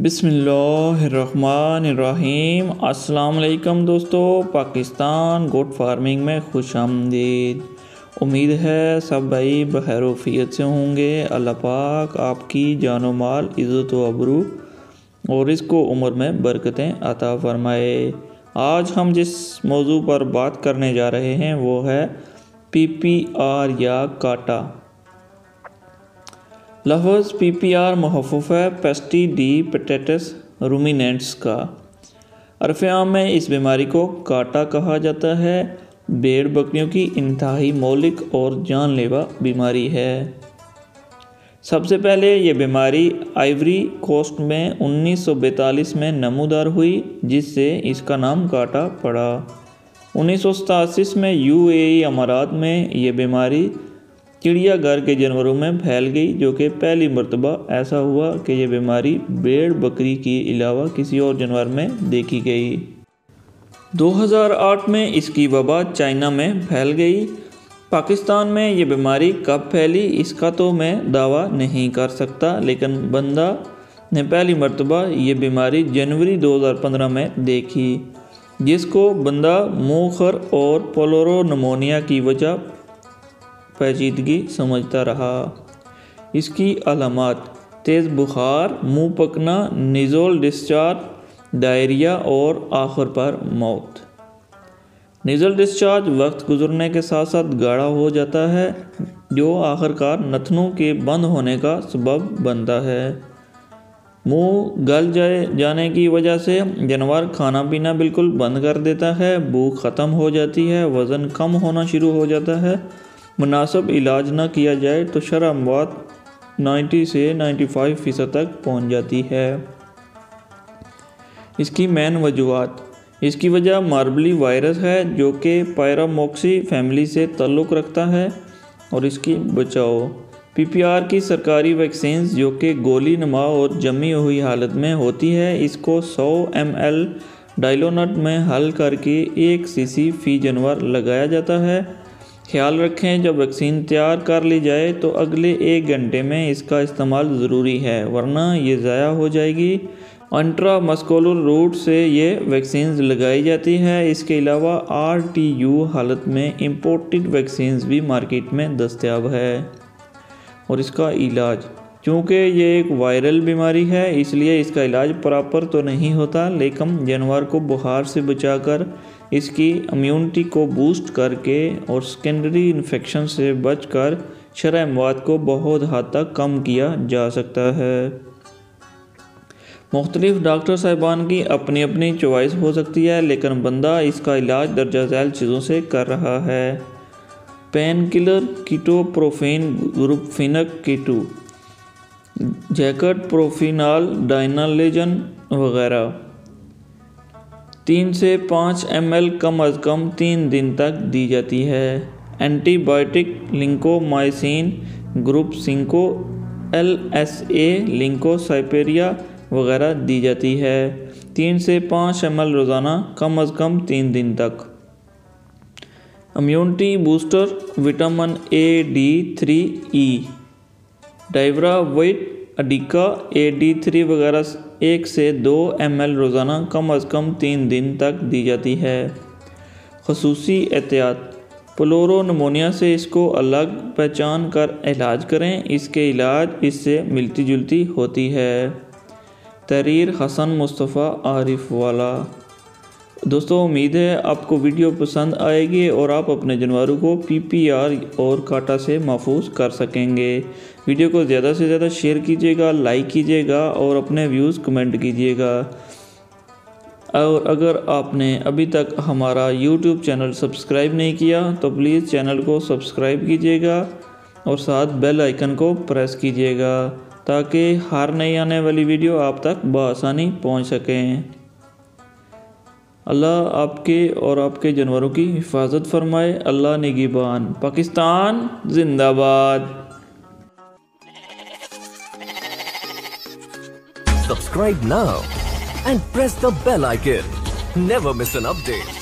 بسم اللہ الرحمن الرحیم۔ السلام علیکم دوستو، پاکستان گوٹ فارمنگ میں خوش آمدید۔ امید ہے سب بھائی بخیر و عافیت سے ہوں گے۔ اللہ پاک آپ کی جان و مال، عزت و آبرو اور رزق و عمر میں برکتیں عطا فرمائے۔ آج ہم جس موضوع پر بات کرنے جا رہے ہیں وہ ہے پی پی آر یا کاٹا۔ لفظ پی پی آر محفوظ ہے پیسٹی ڈی پیٹیٹس رومینینٹس کا۔ عرف عام میں اس بیماری کو کاٹا کہا جاتا ہے۔ بھیڑ بکریوں کی انتہائی مہلک اور جان لیوا بیماری ہے۔ سب سے پہلے یہ بیماری آئیوری کوسٹ میں 1942 میں نمودار ہوئی، جس سے اس کا نام کاٹا پڑا۔ 1987 میں UAE امارات میں یہ بیماری چڑیا گھر کے جانوروں میں پھیل گئی، جو کہ پہلی مرتبہ ایسا ہوا کہ یہ بیماری بھیڑ بکری کے علاوہ کسی اور جانور میں دیکھی گئی۔ 2008 میں اس کی وبا چائنا میں پھیل گئی۔ پاکستان میں یہ بیماری کب پھیلی اس کا تو میں دعویٰ نہیں کر سکتا، لیکن بندہ نے پہلی مرتبہ یہ بیماری جنوری 2015 میں دیکھی، جس کو بندہ منہ خر اور پولورو نمونیا کی وجہ پیچیدگی سمجھتا رہا۔ اس کی علامات تیز بخار، منہ پکنا، نیزول ڈسچارج، ڈائریا اور آخر پر موت۔ نیزل ڈسچارج وقت گزرنے کے ساتھ ساتھ گاڑھا ہو جاتا ہے، جو آخر کار نتنوں کے بند ہونے کا سبب بنتا ہے۔ منہ گل جانے کی وجہ سے جانور کھانا پینا بالکل بند کر دیتا ہے، بھوک ختم ہو جاتی ہے، وزن کم ہونا شروع ہو جاتا ہے۔ مناسب علاج نہ کیا جائے تو شرح اموات 90 سے 95% تک پہنچ جاتی ہے۔ اس کی مین وجوہات: اس کی وجہ ماربلی وائرس ہے، جو کہ پیراموکسی فیملی سے تعلق رکھتا ہے، اور اس کی بچاؤ: پی پی آر کی سرکاری ویکسینز، جو کہ گولی نما اور جمی ہوئی حالت میں ہوتی ہے، اس کو 100 ml ڈائلونٹ میں حل کر کے 1 cc فی جانور لگایا جاتا ہے۔ خیال رکھیں جب ویکسین تیار کر لی جائے تو اگلے 1 گھنٹے میں اس کا استعمال ضروری ہے، ورنہ یہ ضائع ہو جائے گی۔ انٹرا مسکولر روٹ سے یہ ویکسینز لگائی جاتی ہے۔ اس کے علاوہ RTU حالت میں امپورٹڈ ویکسینز بھی مارکیٹ میں دستیاب ہے۔ اور اس کا علاج: چونکہ یہ ایک وائرل بیماری ہے، اس لیے اس کا علاج پراپر تو نہیں ہوتا، لیکن جانور کو بخار سے بچا کر، اس کی امیونٹی کو بوسٹ کر کے اور سیکنڈری انفیکشن سے بچ کر شرح اموات کو بہت حد تک کم کیا جا سکتا ہے۔ مختلف ڈاکٹر صاحبان کی اپنی اپنی چوائس ہو سکتی ہے، لیکن بندہ اس کا علاج درجہ ذیل چیزوں سے کر رہا ہے: پین کلر، کیٹو پروفین گروپ فینک کیٹو، جیکٹ پروفینال، ڈائنالیجن وغیرہ۔ 3 سے 5 ml کم از کم 3 دن تک دی جاتی ہے۔ اینٹی بائیوٹک لنکومائسین گروپ سنکو، LSA، لنکو سائپیریا وغیرہ دی جاتی ہے۔ 3 سے 5 ml روزانہ کم از کم 3 دن تک۔ Immunity booster: vitamin A D3E، ڈائیورا وائٹ اڈیکا AD3 وغیرہ 1 سے 2 ml روزانہ کم از کم 3 دن تک دی جاتی ہے۔ خصوصی احتیاط: پلورو نمونیا سے اس کو الگ پہچان کر علاج کریں، اس کے علاج اس سے ملتی جلتی ہوتی ہے۔ تحریر حسن مصطفیٰ عارف والا۔ دوستو، امید ہے آپ کو ویڈیو پسند آئے گی اور آپ اپنے جانوروں کو پی پی آر اور کاٹا سے محفوظ کر سکیں گے۔ ویڈیو کو زیادہ سے زیادہ شیئر کیجیے گا، لائک کیجیے گا اور اپنے ویوز کمنٹ کیجیے گا۔ اور اگر آپ نے ابھی تک ہمارا YouTube چینل سبسکرائب نہیں کیا تو پلیز چینل کو سبسکرائب کیجیے گا اور ساتھ بیل آئیکن کو پریس کیجیے گا، تاکہ ہر نئی آنے والی ویڈیو آپ تک بآسانی پہنچ سکیں۔ اللہ آپ کے اور آپ کے جانوروں کی حفاظت فرمائے۔ اللہ نگہبان۔ پاکستان زندہ باد۔ Subscribe now and press the bell icon. Never miss an update.